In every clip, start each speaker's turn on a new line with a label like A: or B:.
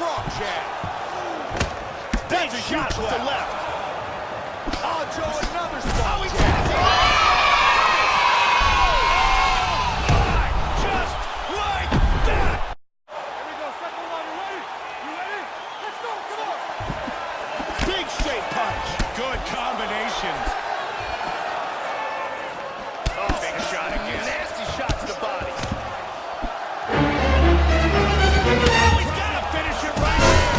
A: Frog jab.
B: That's a shot with the left.
A: Oh, Joe, another spot.
B: Oh, he
A: jab.
B: Just like that.
C: Here we go, second one, you ready? You ready? Let's go, come on!
A: Big straight punch.
B: Good combinations. Oh, big shot again. Nasty shot to the body. Oh, he's got to finish it right here.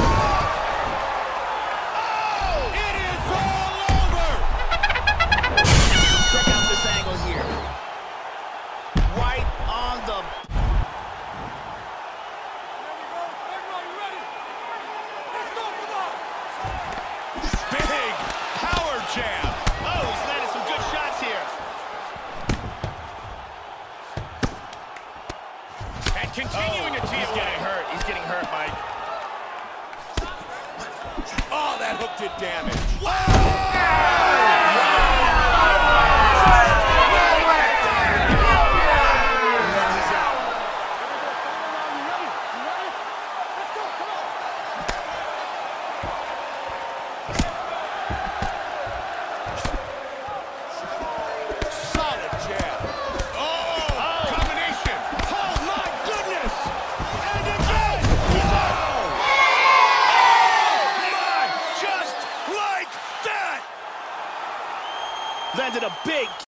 B: Oh, it is all over. Check out this angle here. Right on the...
C: There we go, third one, you ready? Let's go, come on!
B: Big power jab. Oh, he's landed some good shots here. And continuing to tee away. He's getting hurt, Mike.
A: Oh, that hook did damage. Wow!